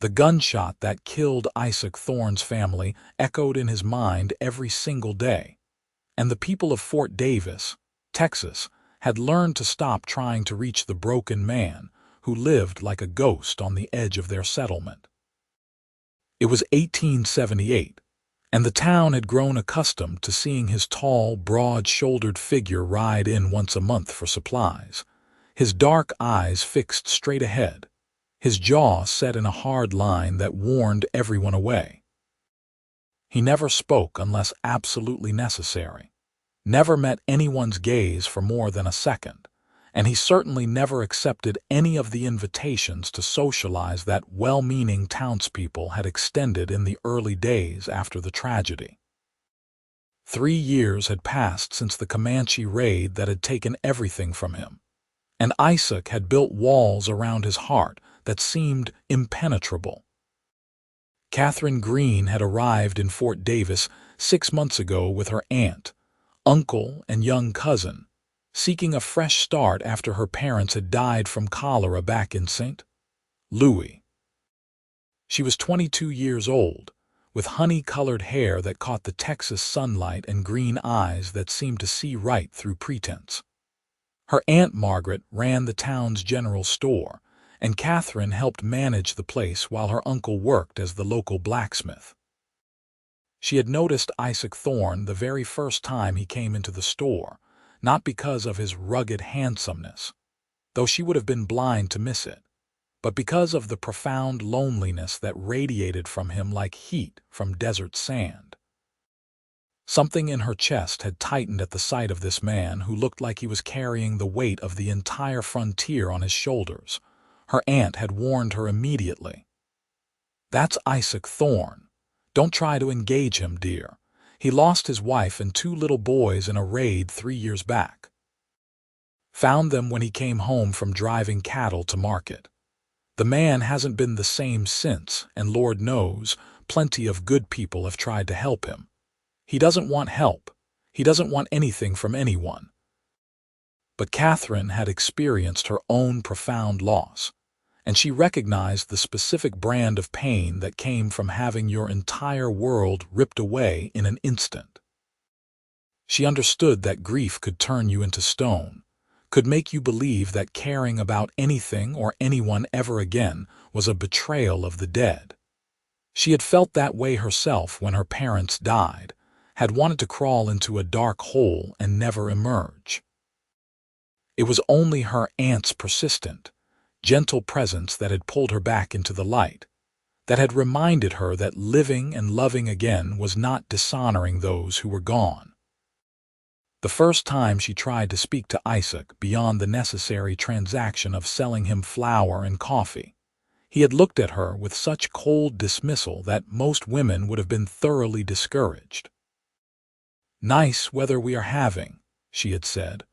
The gunshot that killed Isaac Thorne's family echoed in his mind every single day, and the people of Fort Davis, Texas, had learned to stop trying to reach the broken man who lived like a ghost on the edge of their settlement. It was 1878, and the town had grown accustomed to seeing his tall, broad-shouldered figure ride in once a month for supplies, his dark eyes fixed straight ahead, his jaw set in a hard line that warned everyone away. He never spoke unless absolutely necessary, never met anyone's gaze for more than a second, and he certainly never accepted any of the invitations to socialize that well-meaning townspeople had extended in the early days after the tragedy. 3 years had passed since the Comanche raid that had taken everything from him, and Isaac had built walls around his heart that seemed impenetrable. Katherine Greene had arrived in Fort Davis 6 months ago with her aunt, uncle, and young cousin, seeking a fresh start after her parents had died from cholera back in St. Louis. She was 22 years old, with honey-colored hair that caught the Texas sunlight and green eyes that seemed to see right through pretense. Her Aunt Margaret ran the town's general store, and Katherine helped manage the place while her uncle worked as the local blacksmith. She had noticed Isaac Thorne the very first time he came into the store, not because of his rugged handsomeness, though she would have been blind to miss it, but because of the profound loneliness that radiated from him like heat from desert sand. Something in her chest had tightened at the sight of this man who looked like he was carrying the weight of the entire frontier on his shoulders. Her aunt had warned her immediately. "That's Isaac Thorne. Don't try to engage him, dear. He lost his wife and 2 little boys in a raid 3 years back. Found them when he came home from driving cattle to market. The man hasn't been the same since, and Lord knows, plenty of good people have tried to help him. He doesn't want help. He doesn't want anything from anyone." But Katherine had experienced her own profound loss, and she recognized the specific brand of pain that came from having your entire world ripped away in an instant. She understood that grief could turn you into stone, could make you believe that caring about anything or anyone ever again was a betrayal of the dead. She had felt that way herself when her parents died, had wanted to crawl into a dark hole and never emerge. It was only her aunt's persistent, gentle presence that had pulled her back into the light, that had reminded her that living and loving again was not dishonoring those who were gone. The first time she tried to speak to Isaac beyond the necessary transaction of selling him flour and coffee, he had looked at her with such cold dismissal that most women would have been thoroughly discouraged. "Nice weather we are having," she had said,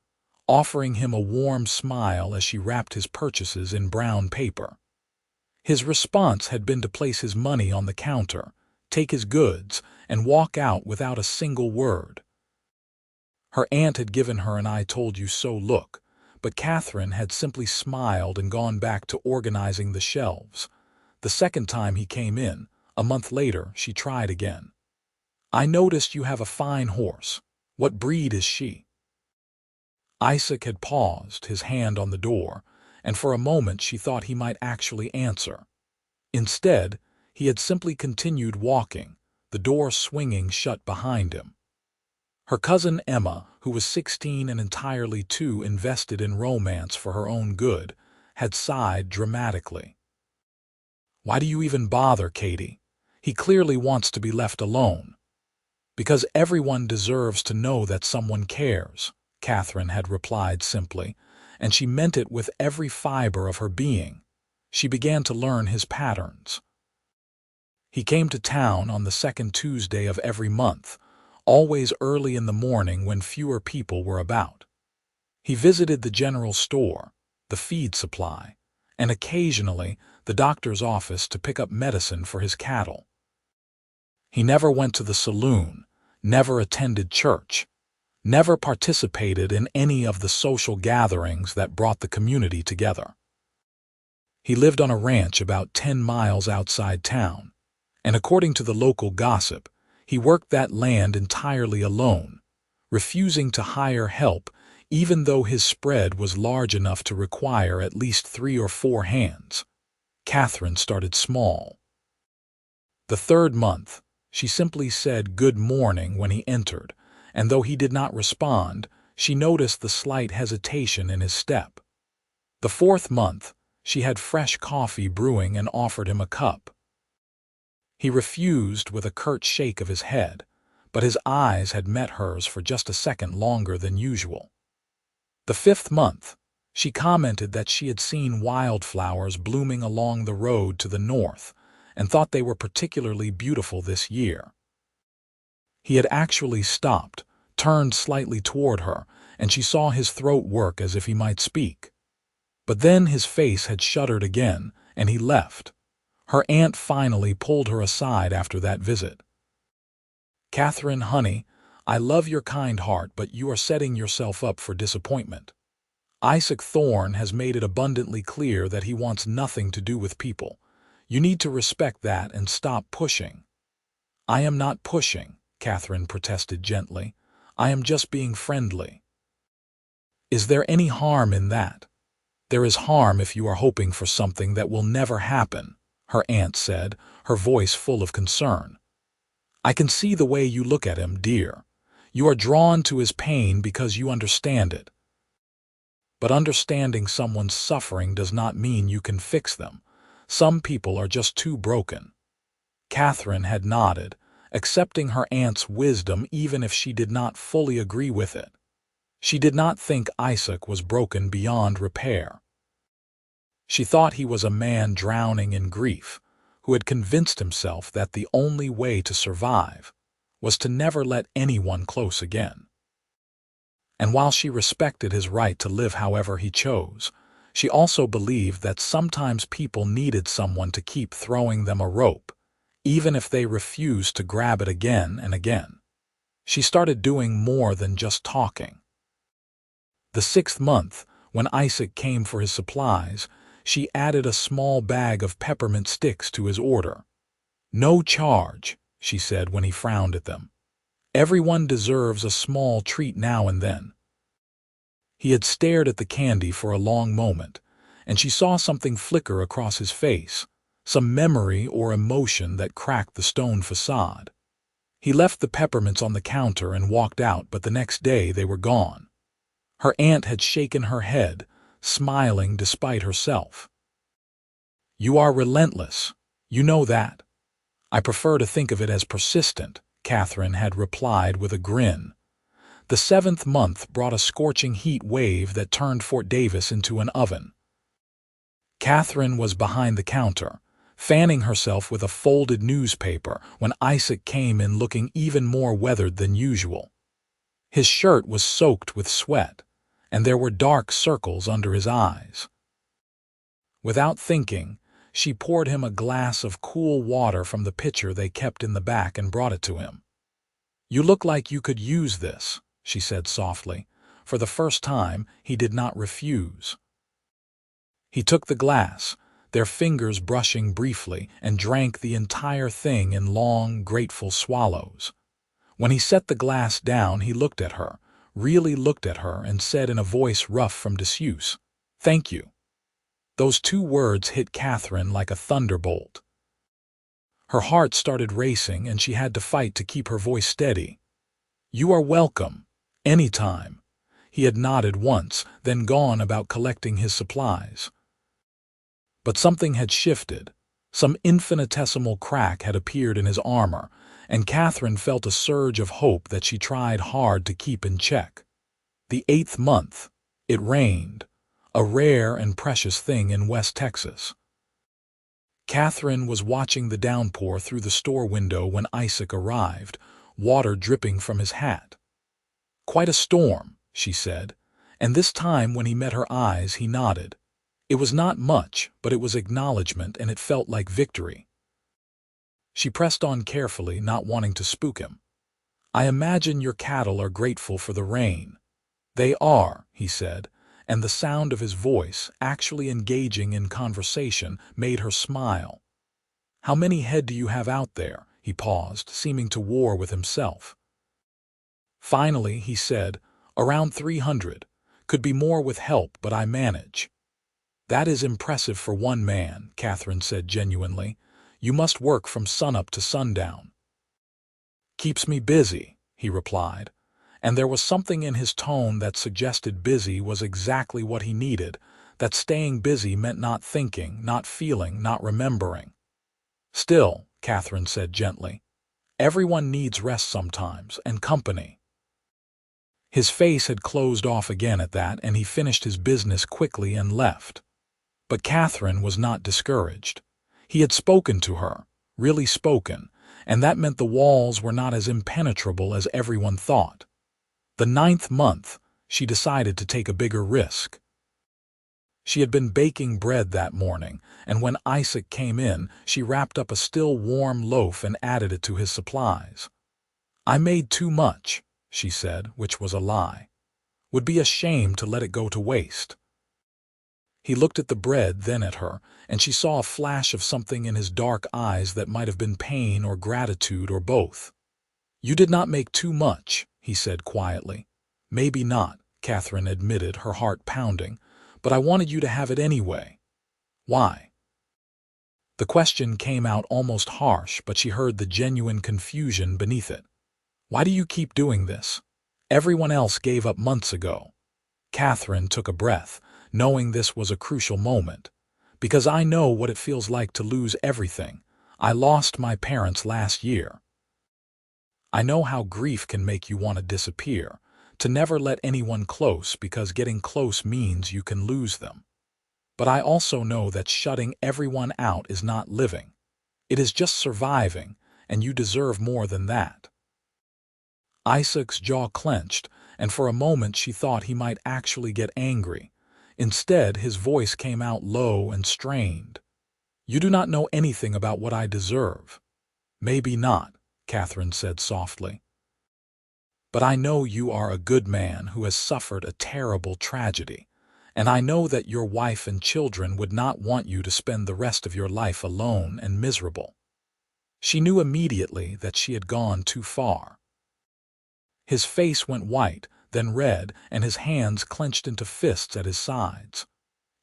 offering him a warm smile as she wrapped his purchases in brown paper. His response had been to place his money on the counter, take his goods, and walk out without a single word. Her aunt had given her an "I told you so" look, but Katherine had simply smiled and gone back to organizing the shelves. The second time he came in, a month later, she tried again. "I noticed you have a fine horse. What breed is she?" Isaac had paused, his hand on the door, and for a moment she thought he might actually answer. Instead, he had simply continued walking, the door swinging shut behind him. Her cousin Emma, who was 16 and entirely too invested in romance for her own good, had sighed dramatically. "Why do you even bother, Katie? He clearly wants to be left alone." "Because everyone deserves to know that someone cares," Katherine had replied simply, and she meant it with every fiber of her being. She began to learn his patterns. He came to town on the second Tuesday of every month, always early in the morning when fewer people were about. He visited the general store, the feed supply, and occasionally the doctor's office to pick up medicine for his cattle. He never went to the saloon, never attended church, never participated in any of the social gatherings that brought the community together. He lived on a ranch about 10 miles outside town, and according to the local gossip, he worked that land entirely alone, refusing to hire help even though his spread was large enough to require at least 3 or 4 hands. Katherine started small. The third month, she simply said good morning when he entered, and though he did not respond, she noticed the slight hesitation in his step. The fourth month, she had fresh coffee brewing and offered him a cup. He refused with a curt shake of his head, but his eyes had met hers for just a second longer than usual. The fifth month, she commented that she had seen wildflowers blooming along the road to the north and thought they were particularly beautiful this year. He had actually stopped, turned slightly toward her, and she saw his throat work as if he might speak. But then his face had shuddered again, and he left. Her aunt finally pulled her aside after that visit. "Katherine, honey, I love your kind heart, but you are setting yourself up for disappointment. Isaac Thorne has made it abundantly clear that he wants nothing to do with people. You need to respect that and stop pushing." "I am not pushing," Katherine protested gently. "I am just being friendly." "Is there any harm in that?" "There is harm if you are hoping for something that will never happen," her aunt said, her voice full of concern. "I can see the way you look at him, dear. You are drawn to his pain because you understand it. But understanding someone's suffering does not mean you can fix them. Some people are just too broken." Katherine had nodded, accepting her aunt's wisdom even if she did not fully agree with it. She did not think Isaac was broken beyond repair. She thought he was a man drowning in grief, who had convinced himself that the only way to survive was to never let anyone close again. And while she respected his right to live however he chose, she also believed that sometimes people needed someone to keep throwing them a rope, even if they refused to grab it again and again. She started doing more than just talking. The sixth month, when Isaac came for his supplies, she added a small bag of peppermint sticks to his order. "No charge," she said when he frowned at them. "Everyone deserves a small treat now and then." He had stared at the candy for a long moment, and she saw something flicker across his face, some memory or emotion that cracked the stone facade. He left the peppermints on the counter and walked out, but the next day they were gone. Her aunt had shaken her head, smiling despite herself. "You are relentless. You know that." "I prefer to think of it as persistent," Katherine had replied with a grin. The seventh month brought a scorching heat wave that turned Fort Davis into an oven. Katherine was behind the counter, fanning herself with a folded newspaper when Isaac came in looking even more weathered than usual. His shirt was soaked with sweat, and there were dark circles under his eyes. Without thinking, she poured him a glass of cool water from the pitcher they kept in the back and brought it to him. "You look like you could use this," she said softly. For the first time, he did not refuse. He took the glass, their fingers brushing briefly, and drank the entire thing in long, grateful swallows. When he set the glass down, he looked at her, really looked at her, and said in a voice rough from disuse, "Thank you." Those 2 words hit Katherine like a thunderbolt. Her heart started racing, and she had to fight to keep her voice steady. "You are welcome. Any time." He had nodded once, then gone about collecting his supplies. But something had shifted. Some infinitesimal crack had appeared in his armor, and Katherine felt a surge of hope that she tried hard to keep in check. The 8th month, it rained, a rare and precious thing in West Texas. Katherine was watching the downpour through the store window when Isaac arrived, water dripping from his hat. "Quite a storm," she said, and this time when he met her eyes he nodded. It was not much, but it was acknowledgement, and it felt like victory. She pressed on carefully, not wanting to spook him. "I imagine your cattle are grateful for the rain." "They are," he said, and the sound of his voice, actually engaging in conversation, made her smile. "How many head do you have out there?" He paused, seeming to war with himself. Finally, he said, "Around 300. Could be more with help, but I manage." "That is impressive for one man," Katherine said genuinely. "You must work from sunup to sundown." "Keeps me busy," he replied, and there was something in his tone that suggested busy was exactly what he needed, that staying busy meant not thinking, not feeling, not remembering. "Still," Katherine said gently, "everyone needs rest sometimes, and company." His face had closed off again at that, and he finished his business quickly and left. But Katherine was not discouraged. He had spoken to her, really spoken, and that meant the walls were not as impenetrable as everyone thought. The 9th month, she decided to take a bigger risk. She had been baking bread that morning, and when Isaac came in, she wrapped up a still warm loaf and added it to his supplies. "I made too much," she said, which was a lie. "Would be a shame to let it go to waste." He looked at the bread, then at her, and she saw a flash of something in his dark eyes that might have been pain or gratitude or both. "You did not make too much," he said quietly. "Maybe not," Katherine admitted, her heart pounding, "but I wanted you to have it anyway." "Why?" The question came out almost harsh, but she heard the genuine confusion beneath it. "Why do you keep doing this? Everyone else gave up months ago." Katherine took a breath, knowing this was a crucial moment. "Because I know what it feels like to lose everything. I lost my parents last year. I know how grief can make you want to disappear, to never let anyone close because getting close means you can lose them. But I also know that shutting everyone out is not living. It is just surviving, and you deserve more than that." Isaac's jaw clenched, and for a moment she thought he might actually get angry. Instead, his voice came out low and strained. "You do not know anything about what I deserve." "Maybe not," Katherine said softly. "But I know you are a good man who has suffered a terrible tragedy, and I know that your wife and children would not want you to spend the rest of your life alone and miserable." She knew immediately that she had gone too far. His face went white, then red, and his hands clenched into fists at his sides.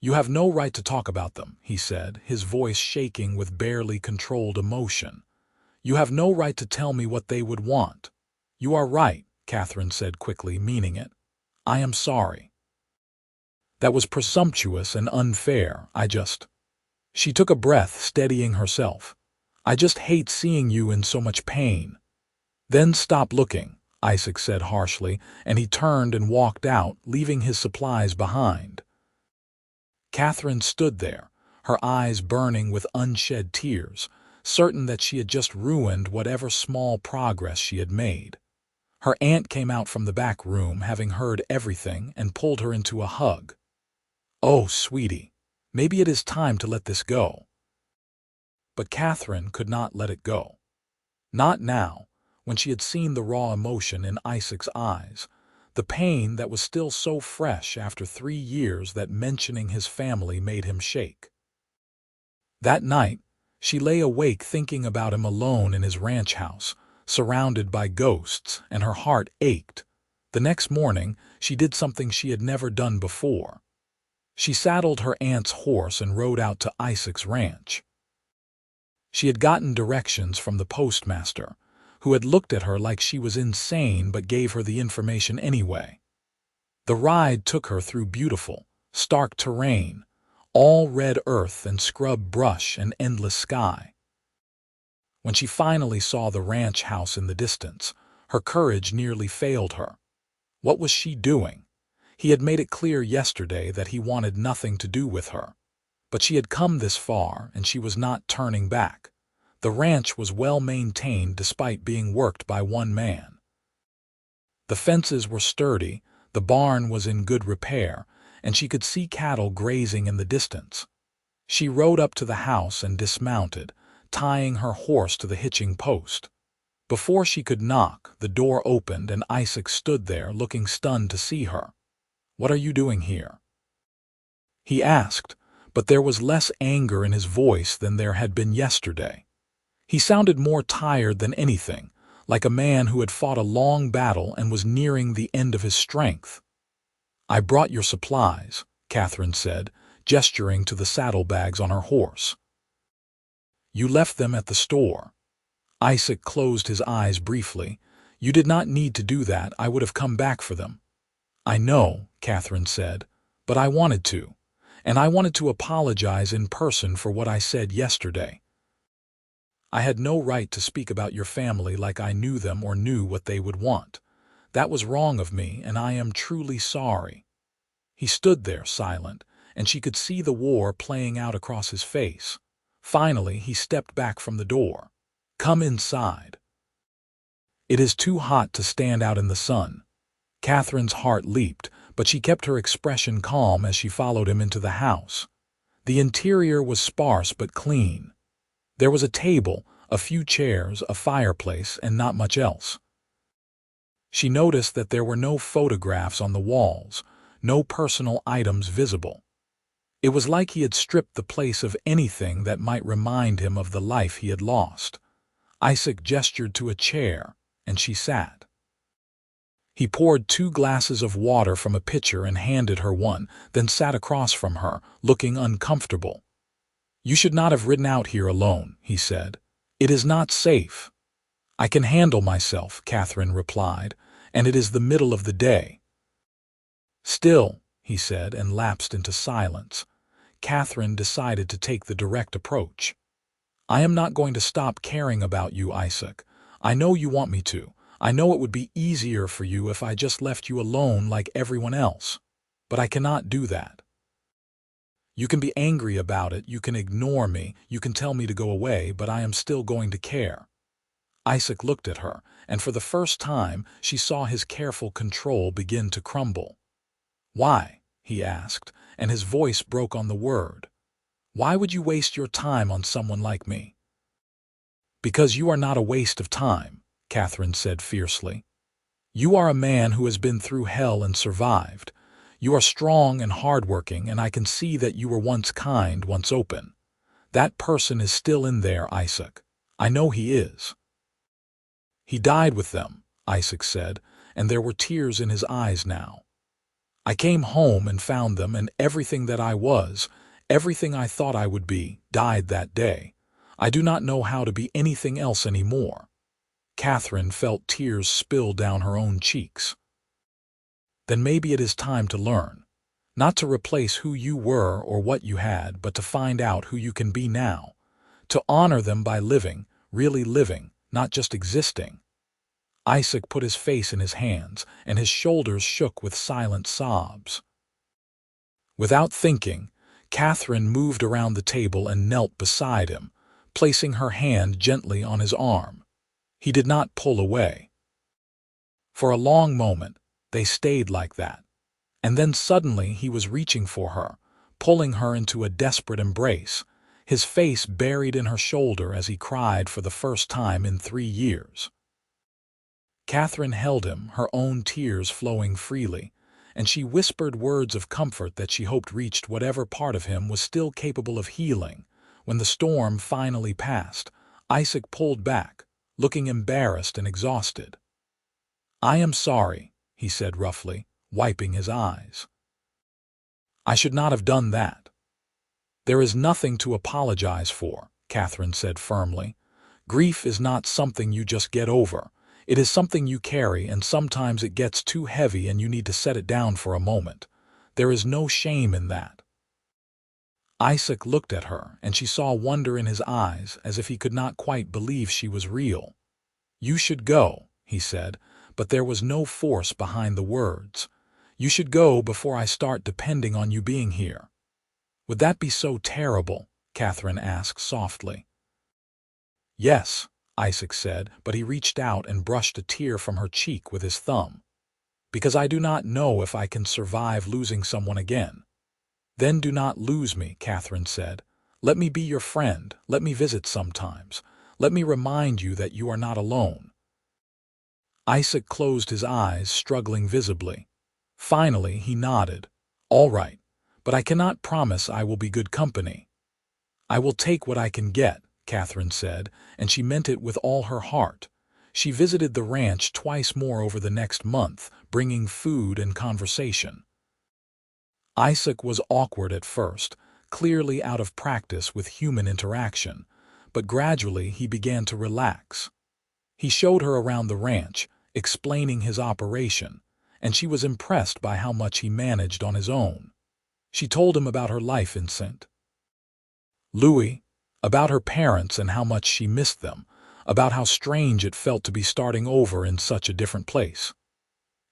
"You have no right to talk about them," he said, his voice shaking with barely controlled emotion. "You have no right to tell me what they would want." "You are right," Katherine said quickly, meaning it. "I am sorry. That was presumptuous and unfair. She took a breath, steadying herself. "I just hate seeing you in so much pain." "Then stop looking," Isaac said harshly, and he turned and walked out, leaving his supplies behind. Katherine stood there, her eyes burning with unshed tears, certain that she had just ruined whatever small progress she had made. Her aunt came out from the back room, having heard everything, and pulled her into a hug. "Oh, sweetie, maybe it is time to let this go." But Katherine could not let it go. Not now, when she had seen the raw emotion in Isaac's eyes, the pain that was still so fresh after 3 years that mentioning his family made him shake. That night, she lay awake thinking about him alone in his ranch house, surrounded by ghosts, and her heart ached. The next morning, she did something she had never done before. She saddled her aunt's horse and rode out to Isaac's ranch. She had gotten directions from the postmaster, who had looked at her like she was insane but gave her the information anyway. The ride took her through beautiful, stark terrain, all red earth and scrub brush and endless sky. When she finally saw the ranch house in the distance, her courage nearly failed her. What was she doing? He had made it clear yesterday that he wanted nothing to do with her. But she had come this far, and she was not turning back. The ranch was well maintained despite being worked by one man. The fences were sturdy, the barn was in good repair, and she could see cattle grazing in the distance. She rode up to the house and dismounted, tying her horse to the hitching post. Before she could knock, the door opened and Isaac stood there looking stunned to see her. "What are you doing here?" he asked, but there was less anger in his voice than there had been yesterday. He sounded more tired than anything, like a man who had fought a long battle and was nearing the end of his strength. "I brought your supplies," Katherine said, gesturing to the saddlebags on her horse. "You left them at the store." Isaac closed his eyes briefly. "You did not need to do that. I would have come back for them." "I know," Katherine said, "but I wanted to. And I wanted to apologize in person for what I said yesterday. I had no right to speak about your family like I knew them or knew what they would want. That was wrong of me, and I am truly sorry." He stood there silent, and she could see the war playing out across his face. Finally, he stepped back from the door. "Come inside." "It is too hot to stand out in the sun." Katherine's heart leaped, but she kept her expression calm as she followed him into the house. The interior was sparse but clean. There was a table, a few chairs, a fireplace, and not much else. She noticed that there were no photographs on the walls, no personal items visible. It was like he had stripped the place of anything that might remind him of the life he had lost. Isaac gestured to a chair, and she sat. He poured 2 glasses of water from a pitcher and handed her one, then sat across from her, looking uncomfortable. "You should not have ridden out here alone," he said. "It is not safe." "I can handle myself," Katherine replied, "and it is the middle of the day." "Still," he said, and lapsed into silence. Katherine decided to take the direct approach. "I am not going to stop caring about you, Isaac. I know you want me to. I know it would be easier for you if I just left you alone like everyone else. But I cannot do that. You can be angry about it, you can ignore me, you can tell me to go away, but I am still going to care." Isaac looked at her, and for the first time she saw his careful control begin to crumble. "Why?" he asked, and his voice broke on the word. "Why would you waste your time on someone like me?" "Because you are not a waste of time," Katherine said fiercely. "You are a man who has been through hell and survived. You are strong and hardworking, and I can see that you were once kind, once open. That person is still in there, Isaac. I know he is." "He died with them," Isaac said, and there were tears in his eyes now. "I came home and found them, and everything that I was, everything I thought I would be, died that day. I do not know how to be anything else anymore." Katherine felt tears spill down her own cheeks. "Then maybe it is time to learn. Not to replace who you were or what you had, but to find out who you can be now. To honor them by living, really living, not just existing." Isaac put his face in his hands, and his shoulders shook with silent sobs. Without thinking, Katherine moved around the table and knelt beside him, placing her hand gently on his arm. He did not pull away. For a long moment, they stayed like that, and then suddenly he was reaching for her, pulling her into a desperate embrace, his face buried in her shoulder as he cried for the first time in 3 years. Katherine held him, her own tears flowing freely, and she whispered words of comfort that she hoped reached whatever part of him was still capable of healing. When the storm finally passed, Isaac pulled back, looking embarrassed and exhausted. "I am sorry," he said roughly, wiping his eyes. "I should not have done that." "There is nothing to apologize for," Katherine said firmly. "Grief is not something you just get over. It is something you carry, and sometimes it gets too heavy and you need to set it down for a moment. There is no shame in that." Isaac looked at her, and she saw wonder in his eyes, as if he could not quite believe she was real. "You should go," he said, but there was no force behind the words. "You should go before I start depending on you being here." "Would that be so terrible?" Katherine asked softly. "Yes," Isaac said, but he reached out and brushed a tear from her cheek with his thumb. "Because I do not know if I can survive losing someone again." "Then do not lose me," Katherine said. "Let me be your friend. Let me visit sometimes. Let me remind you that you are not alone." Isaac closed his eyes, struggling visibly. Finally, he nodded. "All right, but I cannot promise I will be good company." "I will take what I can get," Katherine said, and she meant it with all her heart. She visited the ranch twice more over the next month, bringing food and conversation. Isaac was awkward at first, clearly out of practice with human interaction, but gradually he began to relax. He showed her around the ranch, explaining his operation, and she was impressed by how much he managed on his own. She told him about her life in St. Louis, about her parents and how much she missed them, about how strange it felt to be starting over in such a different place.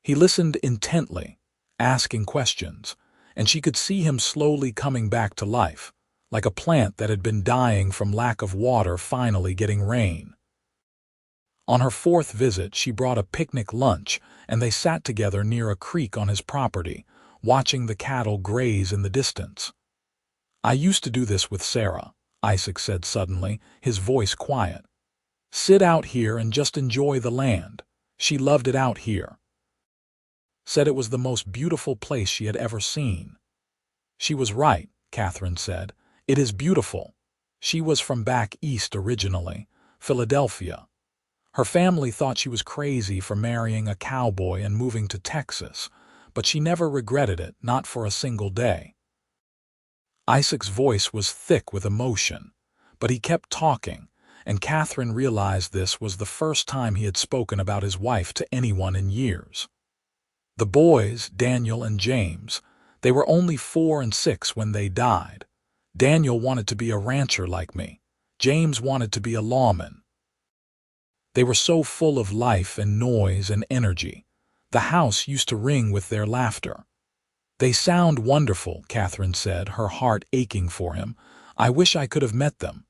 He listened intently, asking questions, and she could see him slowly coming back to life, like a plant that had been dying from lack of water finally getting rain. On her fourth visit, she brought a picnic lunch, and they sat together near a creek on his property, watching the cattle graze in the distance. "I used to do this with Sarah," Isaac said suddenly, his voice quiet. "Sit out here and just enjoy the land. She loved it out here. Said it was the most beautiful place she had ever seen." "She was right," Katherine said. "It is beautiful. She was from back east originally, Philadelphia. Her family thought she was crazy for marrying a cowboy and moving to Texas, but she never regretted it, not for a single day." Isaac's voice was thick with emotion, but he kept talking, and Katherine realized this was the first time he had spoken about his wife to anyone in years. "The boys, Daniel and James, they were only 4 and 6 when they died. Daniel wanted to be a rancher like me. James wanted to be a lawman. They were so full of life and noise and energy. The house used to ring with their laughter." "They sound wonderful," Katherine said, her heart aching for him. "I wish I could have met them."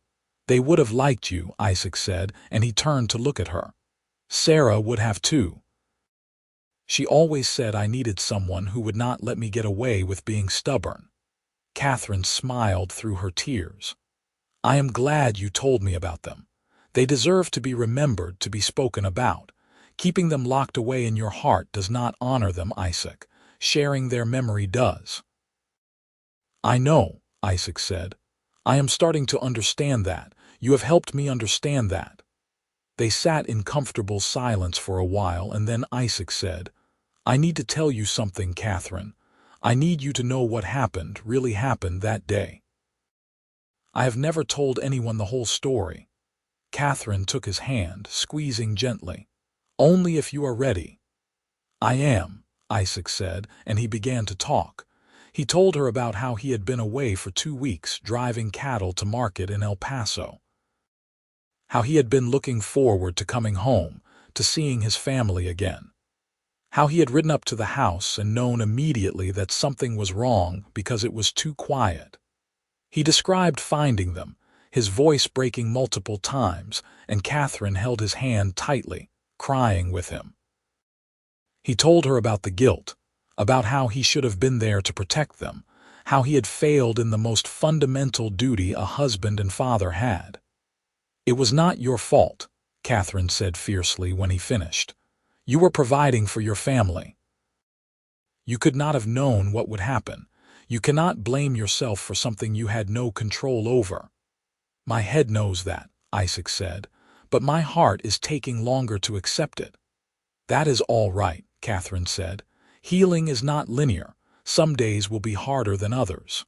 "They would have liked you," Isaac said, and he turned to look at her. "Sarah would have too. She always said I needed someone who would not let me get away with being stubborn." Katherine smiled through her tears. "I am glad you told me about them. They deserve to be remembered, to be spoken about. Keeping them locked away in your heart does not honor them, Isaac. Sharing their memory does." "I know," Isaac said. "I am starting to understand that. You have helped me understand that." They sat in comfortable silence for a while, and then Isaac said, "I need to tell you something, Katherine. I need you to know what happened, really happened that day. I have never told anyone the whole story." Katherine took his hand, squeezing gently. "Only if you are ready." "I am," Isaac said, and he began to talk. He told her about how he had been away for 2 weeks driving cattle to market in El Paso. How he had been looking forward to coming home, to seeing his family again. How he had ridden up to the house and known immediately that something was wrong because it was too quiet. He described finding them, his voice breaking multiple times, and Katherine held his hand tightly, crying with him. He told her about the guilt, about how he should have been there to protect them, how he had failed in the most fundamental duty a husband and father had. "It was not your fault," Katherine said fiercely when he finished. "You were providing for your family. You could not have known what would happen. You cannot blame yourself for something you had no control over." "My head knows that," Isaac said, "but my heart is taking longer to accept it." "That is all right," Katherine said. "Healing is not linear. Some days will be harder than others.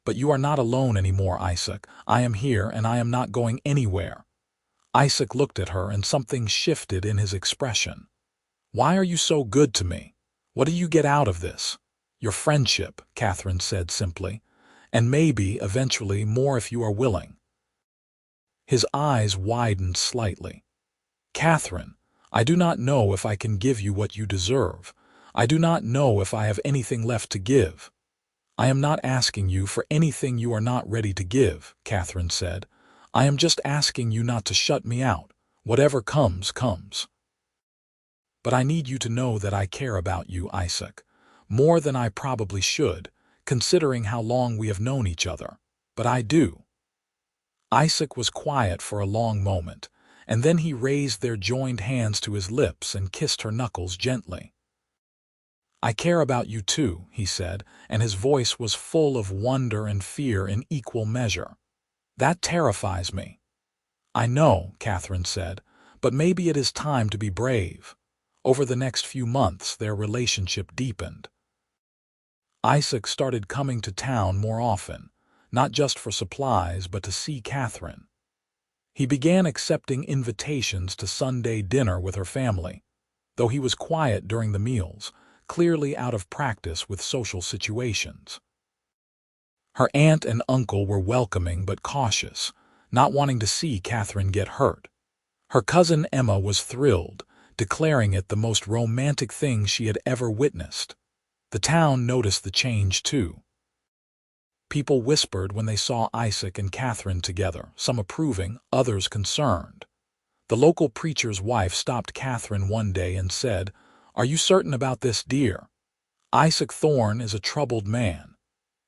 But you are not alone anymore, Isaac. I am here, and I am not going anywhere." Isaac looked at her, and something shifted in his expression. "Why are you so good to me? What do you get out of this?" "Your friendship," Katherine said simply. "And maybe, eventually, more if you are willing." His eyes widened slightly. "Katherine, I do not know if I can give you what you deserve. I do not know if I have anything left to give." "I am not asking you for anything you are not ready to give," Katherine said. "I am just asking you not to shut me out. Whatever comes, comes. But I need you to know that I care about you, Isaac. More than I probably should, considering how long we have known each other. But I do." Isaac was quiet for a long moment, and then he raised their joined hands to his lips and kissed her knuckles gently. "I care about you too," he said, and his voice was full of wonder and fear in equal measure. "That terrifies me." "I know," Katherine said, "but maybe it is time to be brave." Over the next few months, their relationship deepened. Isaac started coming to town more often, not just for supplies but to see Katherine. He began accepting invitations to Sunday dinner with her family, though he was quiet during the meals, clearly out of practice with social situations. Her aunt and uncle were welcoming but cautious, not wanting to see Katherine get hurt. Her cousin Emma was thrilled, declaring it the most romantic thing she had ever witnessed. The town noticed the change too. People whispered when they saw Isaac and Katherine together, some approving, others concerned. The local preacher's wife stopped Katherine one day and said, "Are you certain about this, dear? Isaac Thorne is a troubled man."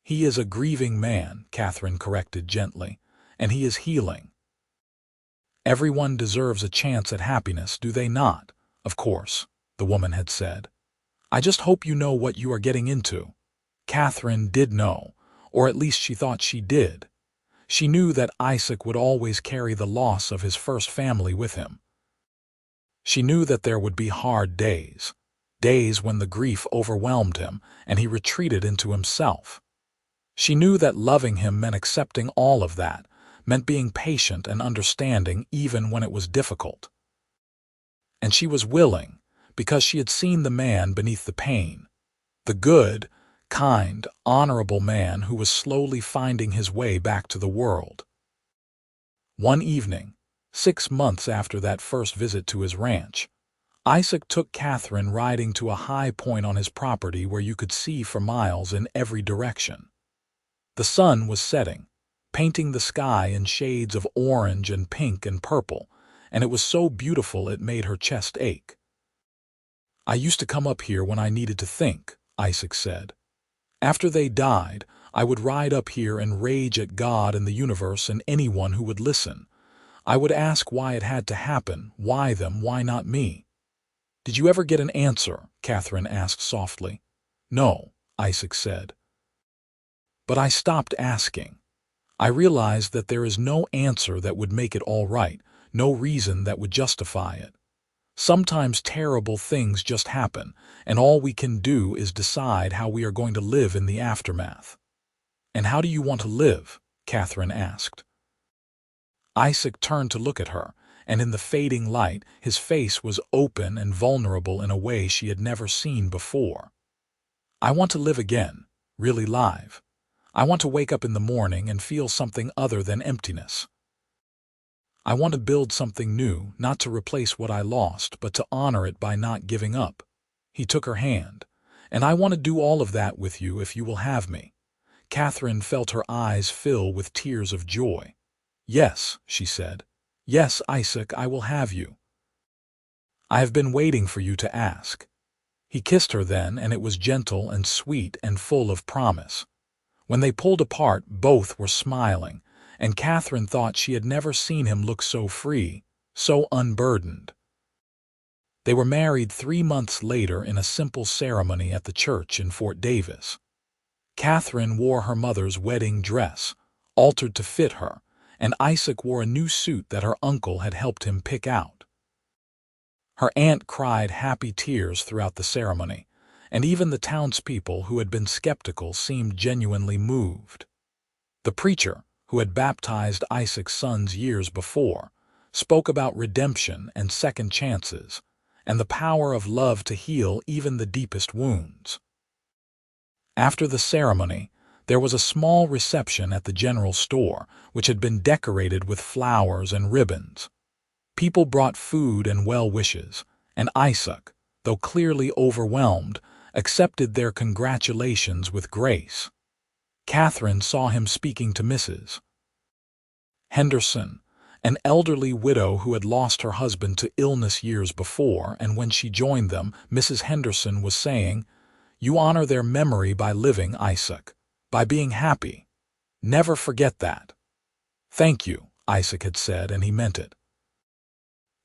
"He is a grieving man," Katherine corrected gently, "and he is healing." "Everyone deserves a chance at happiness, do they not?" "Of course," the woman had said. "I just hope you know what you are getting into." Katherine did know, or at least she thought she did. She knew that Isaac would always carry the loss of his first family with him. She knew that there would be hard days, days when the grief overwhelmed him and he retreated into himself. She knew that loving him meant accepting all of that, meant being patient and understanding even when it was difficult. And she was willing, because she had seen the man beneath the pain, the good, kind, honorable man who was slowly finding his way back to the world. One evening, 6 months after that first visit to his ranch, Isaac took Katherine riding to a high point on his property where you could see for miles in every direction. The sun was setting, painting the sky in shades of orange and pink and purple, and it was so beautiful it made her chest ache. "I used to come up here when I needed to think," Isaac said. "After they died, I would ride up here and rage at God and the universe and anyone who would listen. I would ask why it had to happen, why them, why not me." "Did you ever get an answer?" Katherine asked softly. "No," Isaac said. "But I stopped asking. I realized that there is no answer that would make it all right, no reason that would justify it. Sometimes terrible things just happen, and all we can do is decide how we are going to live in the aftermath." "And how do you want to live?" Katherine asked. Isaac turned to look at her, and in the fading light, his face was open and vulnerable in a way she had never seen before. "I want to live again, really live. I want to wake up in the morning and feel something other than emptiness. I want to build something new, not to replace what I lost, but to honor it by not giving up." He took her hand. "And I want to do all of that with you if you will have me." Katherine felt her eyes fill with tears of joy. "Yes," she said. "Yes, Isaac, I will have you. I have been waiting for you to ask." He kissed her then, and it was gentle and sweet and full of promise. When they pulled apart, both were smiling, and Katherine thought she had never seen him look so free, so unburdened. They were married 3 months later in a simple ceremony at the church in Fort Davis. Katherine wore her mother's wedding dress, altered to fit her, and Isaac wore a new suit that her uncle had helped him pick out. Her aunt cried happy tears throughout the ceremony, and even the townspeople who had been skeptical seemed genuinely moved. The preacher, who had baptized Isaac's sons years before, spoke about redemption and second chances, and the power of love to heal even the deepest wounds. After the ceremony, there was a small reception at the general store, which had been decorated with flowers and ribbons. People brought food and well wishes, and Isaac, though clearly overwhelmed, accepted their congratulations with grace. Katherine saw him speaking to Mrs. Henderson, an elderly widow who had lost her husband to illness years before, and when she joined them, Mrs. Henderson was saying, "You honor their memory by living, Isaac, by being happy. Never forget that." "Thank you," Isaac had said, and he meant it.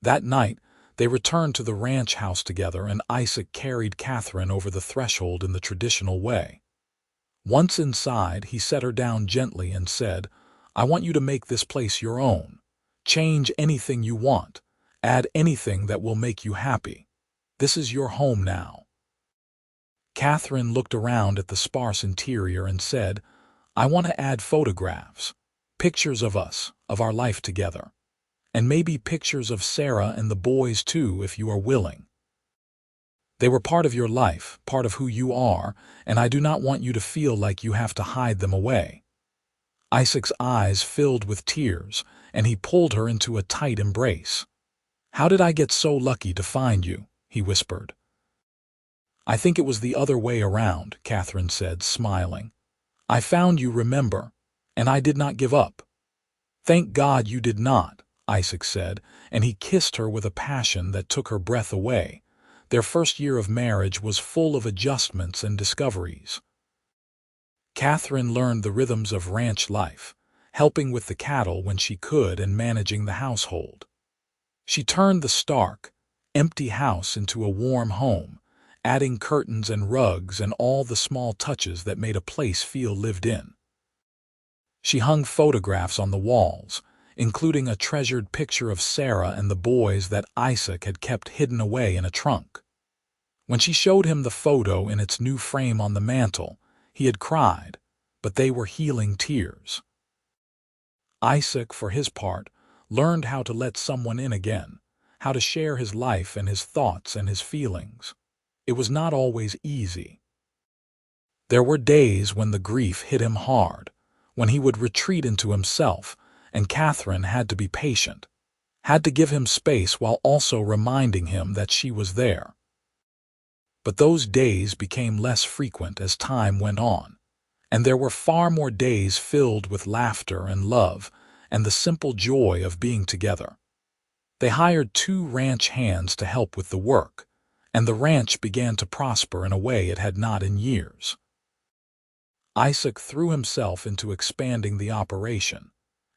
That night, They returned to the ranch house together, and Isaac carried Katherine over the threshold in the traditional way. Once inside, he set her down gently and said, "I want you to make this place your own. Change anything you want. Add anything that will make you happy. This is your home now." Katherine looked around at the sparse interior and said, "I want to add photographs, pictures of us, of our life together. And maybe pictures of Sarah and the boys too, if you are willing. They were part of your life, part of who you are, and I do not want you to feel like you have to hide them away." Isaac's eyes filled with tears, and he pulled her into a tight embrace. "How did I get so lucky to find you?" he whispered. "I think it was the other way around," Katherine said, smiling. "I found you, remember, and I did not give up." "Thank God you did not," Isaac said, and he kissed her with a passion that took her breath away. Their first year of marriage was full of adjustments and discoveries. Katherine learned the rhythms of ranch life, helping with the cattle when she could and managing the household. She turned the stark, empty house into a warm home, adding curtains and rugs and all the small touches that made a place feel lived in. She hung photographs on the walls, including a treasured picture of Sarah and the boys that Isaac had kept hidden away in a trunk. When she showed him the photo in its new frame on the mantel, he had cried, but they were healing tears. Isaac, for his part, learned how to let someone in again, how to share his life and his thoughts and his feelings. It was not always easy. There were days when the grief hit him hard, when he would retreat into himself, and Katherine had to be patient, had to give him space while also reminding him that she was there. But those days became less frequent as time went on, and there were far more days filled with laughter and love and the simple joy of being together. They hired 2 ranch hands to help with the work, and the ranch began to prosper in a way it had not in years. Isaac threw himself into expanding the operation,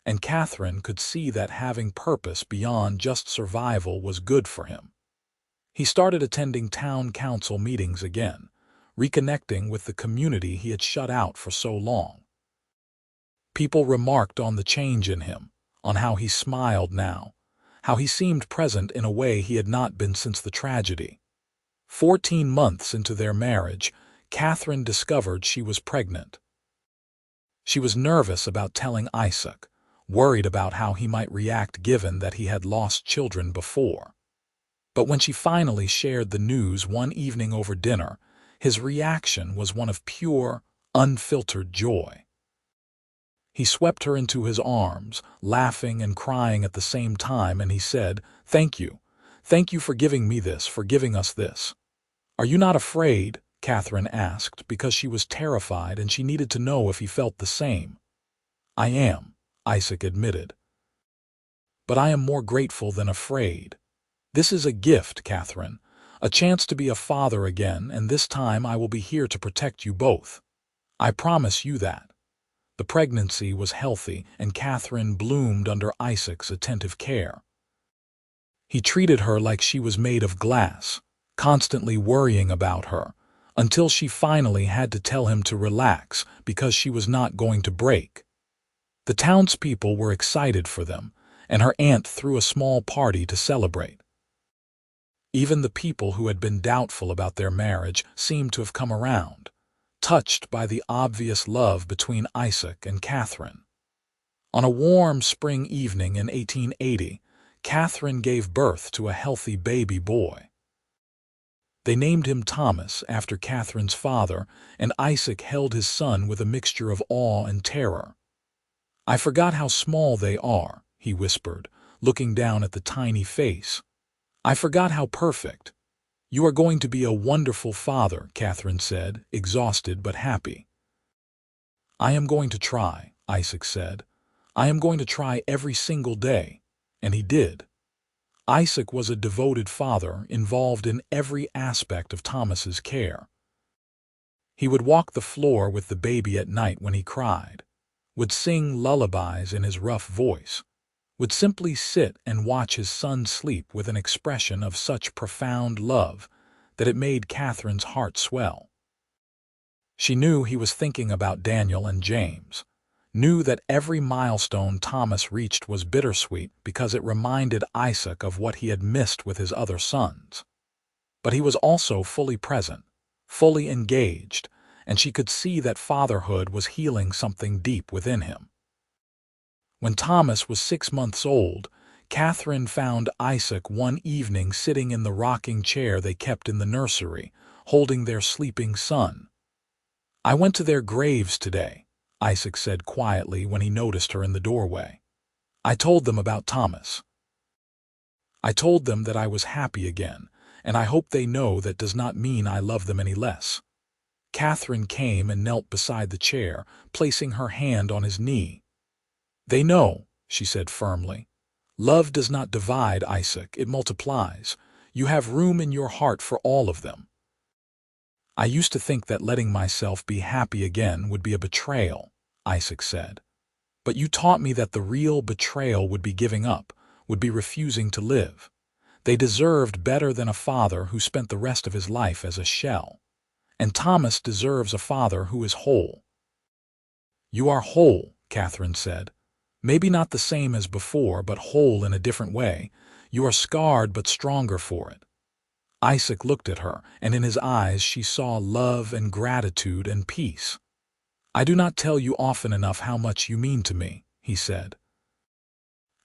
and Katherine could see that having purpose beyond just survival was good for him. He started attending town council meetings again, reconnecting with the community he had shut out for so long. People remarked on the change in him, on how he smiled now, how he seemed present in a way he had not been since the tragedy. 14 months into their marriage, Katherine discovered she was pregnant. She was nervous about telling Isaac, worried about how he might react given that he had lost children before. But when she finally shared the news one evening over dinner, his reaction was one of pure, unfiltered joy. He swept her into his arms, laughing and crying at the same time, and he said, "Thank you. Thank you for giving me this, for giving us this." "Are you not afraid?" Katherine asked, because she was terrified and she needed to know if he felt the same. "I am," Isaac admitted. "But I am more grateful than afraid. This is a gift, Katherine, a chance to be a father again, and this time I will be here to protect you both. I promise you that." The pregnancy was healthy, and Katherine bloomed under Isaac's attentive care. He treated her like she was made of glass, constantly worrying about her, until she finally had to tell him to relax because she was not going to break. The townspeople were excited for them, and her aunt threw a small party to celebrate. Even the people who had been doubtful about their marriage seemed to have come around, touched by the obvious love between Isaac and Katherine. On a warm spring evening in 1880, Katherine gave birth to a healthy baby boy. They named him Thomas after Katherine's father, and Isaac held his son with a mixture of awe and terror. "I forgot how small they are," he whispered, looking down at the tiny face. "I forgot how perfect." "You are going to be a wonderful father," Katherine said, exhausted but happy. "I am going to try," Isaac said. "I am going to try every single day." And he did. Isaac was a devoted father, involved in every aspect of Thomas's care. He would walk the floor with the baby at night when he cried, would sing lullabies in his rough voice, would simply sit and watch his son sleep with an expression of such profound love that it made Catherine's heart swell. She knew he was thinking about Daniel and James, knew that every milestone Thomas reached was bittersweet because it reminded Isaac of what he had missed with his other sons. But he was also fully present, fully engaged, and she could see that fatherhood was healing something deep within him. When Thomas was 6 months old, Katherine found Isaac one evening sitting in the rocking chair they kept in the nursery, holding their sleeping son. "I went to their graves today," Isaac said quietly when he noticed her in the doorway. "I told them about Thomas. I told them that I was happy again, and I hope they know that does not mean I love them any less." Katherine came and knelt beside the chair, placing her hand on his knee. "They know," she said firmly. "Love does not divide, Isaac, it multiplies. You have room in your heart for all of them." "I used to think that letting myself be happy again would be a betrayal," Isaac said. "But you taught me that the real betrayal would be giving up, would be refusing to live. They deserved better than a father who spent the rest of his life as a shell. And Thomas deserves a father who is whole." "You are whole," Katherine said. "Maybe not the same as before, but whole in a different way. You are scarred but stronger for it." Isaac looked at her, and in his eyes she saw love and gratitude and peace. "I do not tell you often enough how much you mean to me," he said.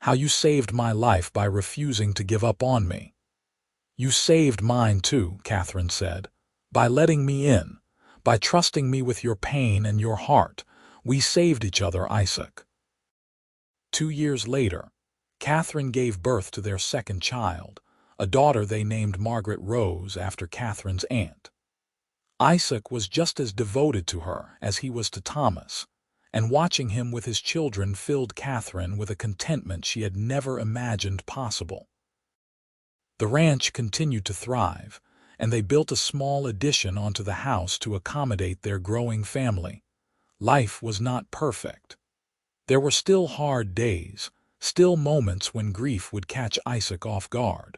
"How you saved my life by refusing to give up on me." "You saved mine too," Katherine said, "by letting me in, by trusting me with your pain and your heart. We saved each other, Isaac." 2 years later, Katherine gave birth to their second child, a daughter they named Margaret Rose after Catherine's aunt. Isaac was just as devoted to her as he was to Thomas, and watching him with his children filled Katherine with a contentment she had never imagined possible. The ranch continued to thrive, and they built a small addition onto the house to accommodate their growing family. Life was not perfect. There were still hard days, still moments when grief would catch Isaac off guard.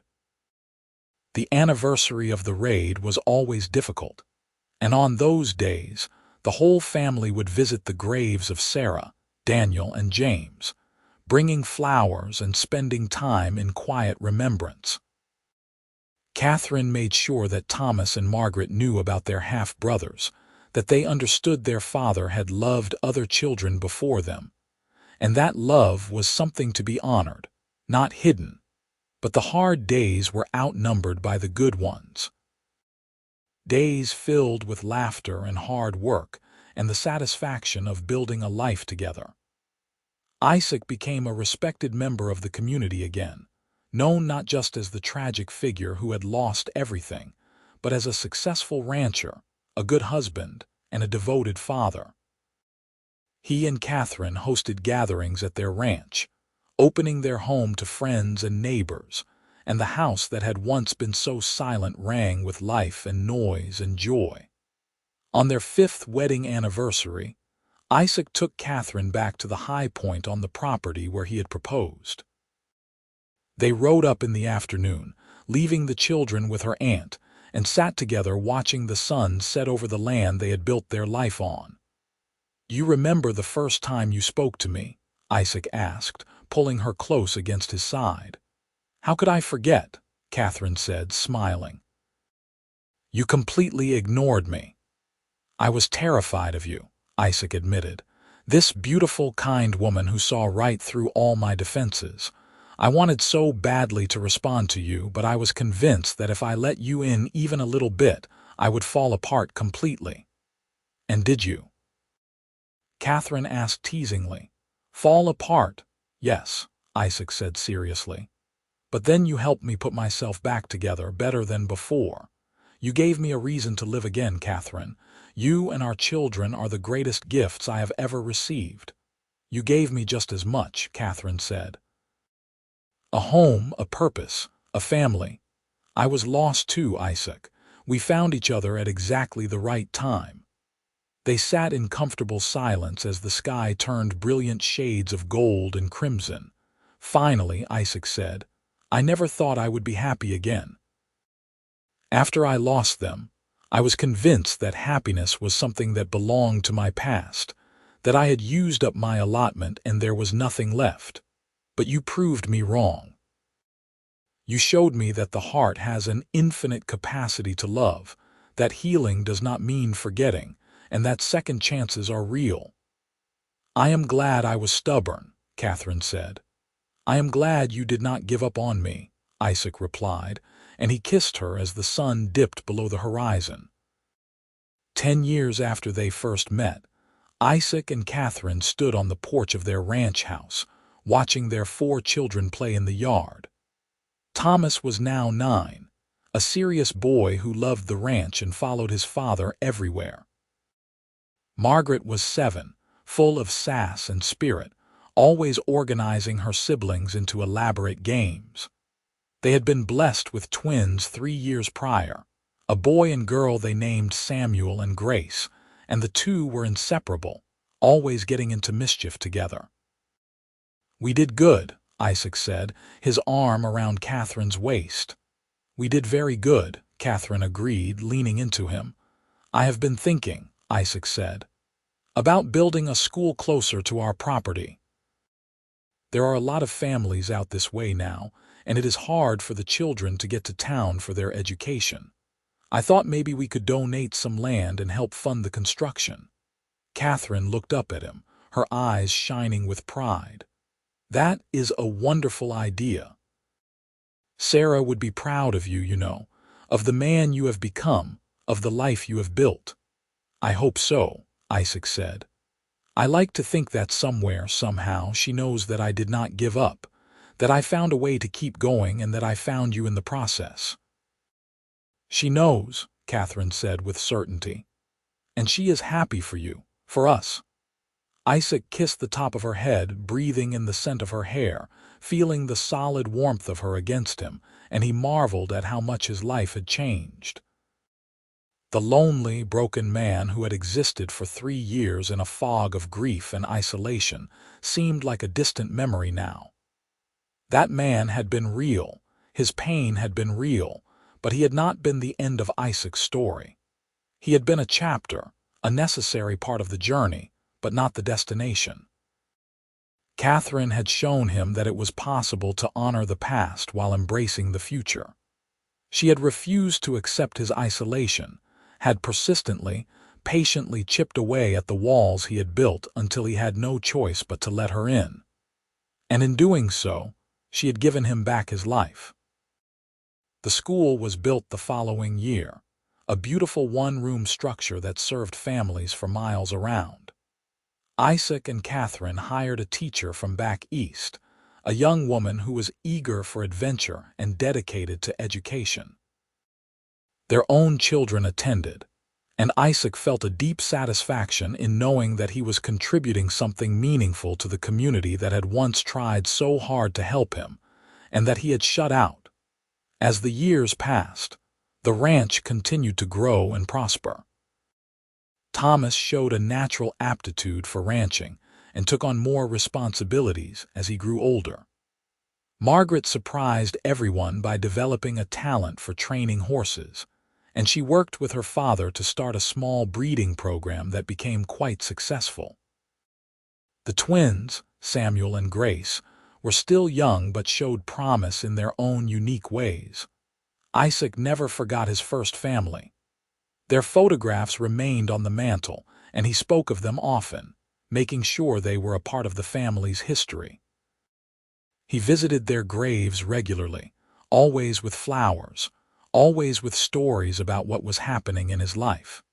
The anniversary of the raid was always difficult, and on those days, the whole family would visit the graves of Sarah, Daniel, and James, bringing flowers and spending time in quiet remembrance. Katherine made sure that Thomas and Margaret knew about their half-brothers, that they understood their father had loved other children before them, and that love was something to be honored, not hidden. But the hard days were outnumbered by the good ones. Days filled with laughter and hard work and the satisfaction of building a life together. Isaac became a respected member of the community again, known not just as the tragic figure who had lost everything, but as a successful rancher, a good husband, and a devoted father. He and Katherine hosted gatherings at their ranch, opening their home to friends and neighbors, and the house that had once been so silent rang with life and noise and joy. On their 5th wedding anniversary, Isaac took Katherine back to the high point on the property where he had proposed. They rode up in the afternoon, leaving the children with her aunt, and sat together watching the sun set over the land they had built their life on. "You remember the first time you spoke to me?" Isaac asked, pulling her close against his side. "How could I forget?" Katherine said, smiling. "You completely ignored me." "I was terrified of you," Isaac admitted. "This beautiful, kind woman who saw right through all my defenses. I wanted so badly to respond to you, but I was convinced that if I let you in even a little bit, I would fall apart completely." "And did you?" Katherine asked teasingly. "Fall apart? Yes," Isaac said seriously. "But then you helped me put myself back together better than before. You gave me a reason to live again, Katherine. You and our children are the greatest gifts I have ever received." "You gave me just as much," Katherine said. "A home, a purpose, a family. I was lost too, Isaac. We found each other at exactly the right time." They sat in comfortable silence as the sky turned brilliant shades of gold and crimson, Finally, Isaac said, I never thought I would be happy again. After I lost them, I was convinced that happiness was something that belonged to my past, that I had used up my allotment and there was nothing left. But you proved me wrong. You showed me that the heart has an infinite capacity to love, that healing does not mean forgetting, and that second chances are real. I am glad I was stubborn, Katherine said. I am glad you did not give up on me, Isaac replied, and he kissed her as the sun dipped below the horizon. 10 years after they first met, Isaac and Katherine stood on the porch of their ranch house, watching their 4 children play in the yard. Thomas was now 9, a serious boy who loved the ranch and followed his father everywhere. Margaret was 7, full of sass and spirit, always organizing her siblings into elaborate games. They had been blessed with twins 3 years prior, a boy and girl they named Samuel and Grace, and the two were inseparable, always getting into mischief together. We did good, Isaac said, his arm around Katherine's waist. We did very good, Katherine agreed, leaning into him. I have been thinking, Isaac said, about building a school closer to our property. There are a lot of families out this way now, and it is hard for the children to get to town for their education. I thought maybe we could donate some land and help fund the construction. Katherine looked up at him, her eyes shining with pride. That is a wonderful idea. Sarah would be proud of you, you know, of the man you have become, of the life you have built. I hope so, Isaac said. I like to think that somewhere, somehow, she knows that I did not give up, that I found a way to keep going and that I found you in the process. She knows, Katherine said with certainty. And she is happy for you, for us. Isaac kissed the top of her head, breathing in the scent of her hair, feeling the solid warmth of her against him, and he marveled at how much his life had changed. The lonely, broken man who had existed for 3 years in a fog of grief and isolation seemed like a distant memory now. That man had been real, his pain had been real, but he had not been the end of Isaac's story. He had been a chapter, a necessary part of the journey, but not the destination. Katherine had shown him that it was possible to honor the past while embracing the future. She had refused to accept his isolation, had persistently, patiently chipped away at the walls he had built until he had no choice but to let her in. And in doing so, she had given him back his life. The school was built the following year, a beautiful one-room structure that served families for miles around. Isaac and Katherine hired a teacher from back east, a young woman who was eager for adventure and dedicated to education. Their own children attended, and Isaac felt a deep satisfaction in knowing that he was contributing something meaningful to the community that had once tried so hard to help him, and that he had shut out. As the years passed, the ranch continued to grow and prosper. Thomas showed a natural aptitude for ranching and took on more responsibilities as he grew older. Margaret surprised everyone by developing a talent for training horses, and she worked with her father to start a small breeding program that became quite successful. The twins, Samuel and Grace, were still young but showed promise in their own unique ways. Isaac never forgot his first family. Their photographs remained on the mantel, and he spoke of them often, making sure they were a part of the family's history. He visited their graves regularly, always with flowers, always with stories about what was happening in his life.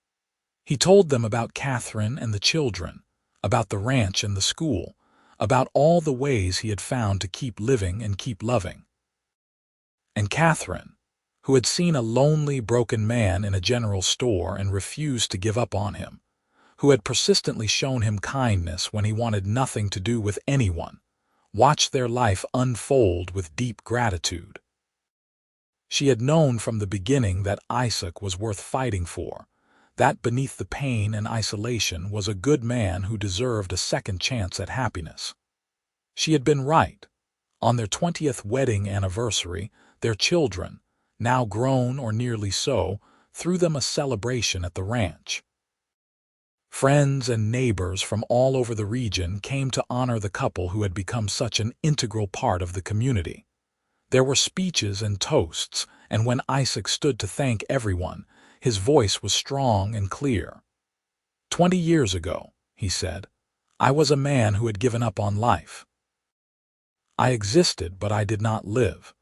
He told them about Katherine and the children, about the ranch and the school, about all the ways he had found to keep living and keep loving. And Katherine, who had seen a lonely, broken man in a general store and refused to give up on him, who had persistently shown him kindness when he wanted nothing to do with anyone, watched their life unfold with deep gratitude. She had known from the beginning that Isaac was worth fighting for, that beneath the pain and isolation was a good man who deserved a second chance at happiness. She had been right. On their 20th wedding anniversary, their children, now grown or nearly so, threw them a celebration at the ranch. Friends and neighbors from all over the region came to honor the couple who had become such an integral part of the community. There were speeches and toasts, and when Isaac stood to thank everyone, his voice was strong and clear. 20 years ago, he said, I was a man who had given up on life. I existed, but I did not live.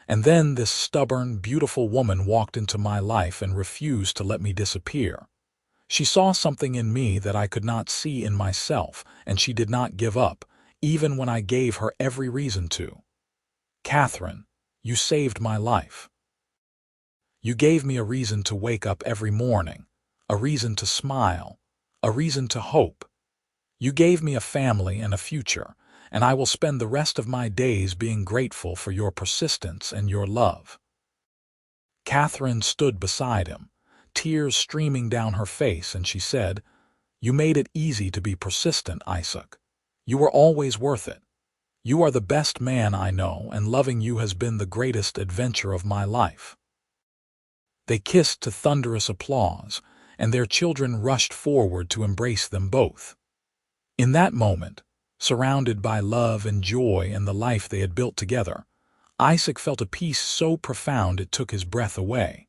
And then this stubborn, beautiful woman walked into my life and refused to let me disappear. She saw something in me that I could not see in myself, and she did not give up, even when I gave her every reason to. Katherine, you saved my life. You gave me a reason to wake up every morning, a reason to smile, a reason to hope. You gave me a family and a future, and I will spend the rest of my days being grateful for your persistence and your love. Katherine stood beside him, tears streaming down her face, and she said, You made it easy to be persistent, Isaac. You were always worth it. You are the best man I know, and loving you has been the greatest adventure of my life. They kissed to thunderous applause, and their children rushed forward to embrace them both. In that moment, surrounded by love and joy and the life they had built together, Isaac felt a peace so profound it took his breath away.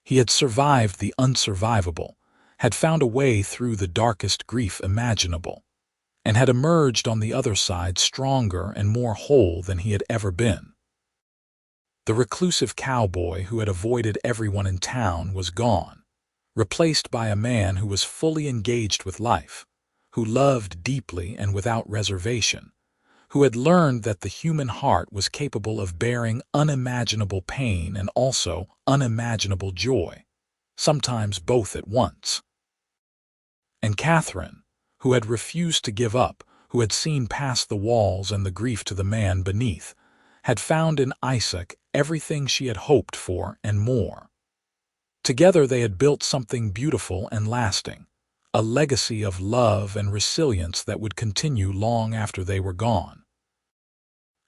He had survived the unsurvivable, had found a way through the darkest grief imaginable, and had emerged on the other side stronger and more whole than he had ever been. The reclusive cowboy who had avoided everyone in town was gone, replaced by a man who was fully engaged with life, who loved deeply and without reservation, who had learned that the human heart was capable of bearing unimaginable pain and also unimaginable joy, sometimes both at once. And Katherine, who had refused to give up, who had seen past the walls and the grief to the man beneath, had found in Isaac everything she had hoped for and more. Together they had built something beautiful and lasting, a legacy of love and resilience that would continue long after they were gone.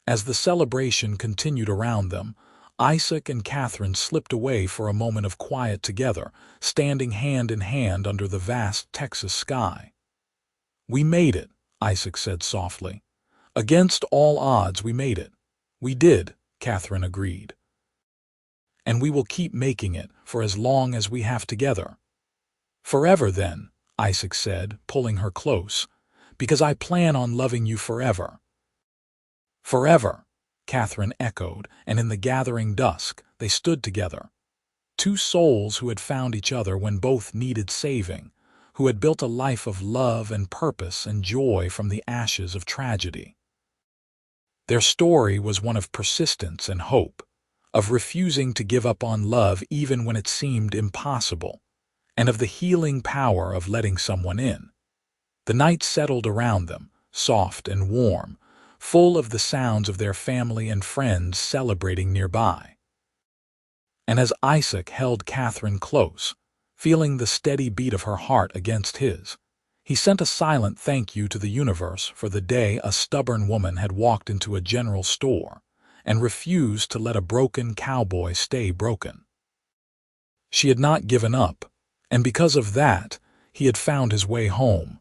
As the celebration continued around them, Isaac and Katherine slipped away for a moment of quiet together, standing hand in hand under the vast Texas sky. We made it, Isaac said softly. Against all odds, we made it. We did, Katherine agreed. And we will keep making it for as long as we have together. Forever, then, Isaac said, pulling her close, because I plan on loving you forever. Forever, Katherine echoed, and in the gathering dusk they stood together. Two souls who had found each other when both needed saving, who had built a life of love and purpose and joy from the ashes of tragedy. Their story was one of persistence and hope, of refusing to give up on love even when it seemed impossible, and of the healing power of letting someone in. The night settled around them, soft and warm, full of the sounds of their family and friends celebrating nearby. And as Isaac held Katherine close, feeling the steady beat of her heart against his, he sent a silent thank you to the universe for the day a stubborn woman had walked into a general store and refused to let a broken cowboy stay broken. She had not given up, and because of that, he had found his way home,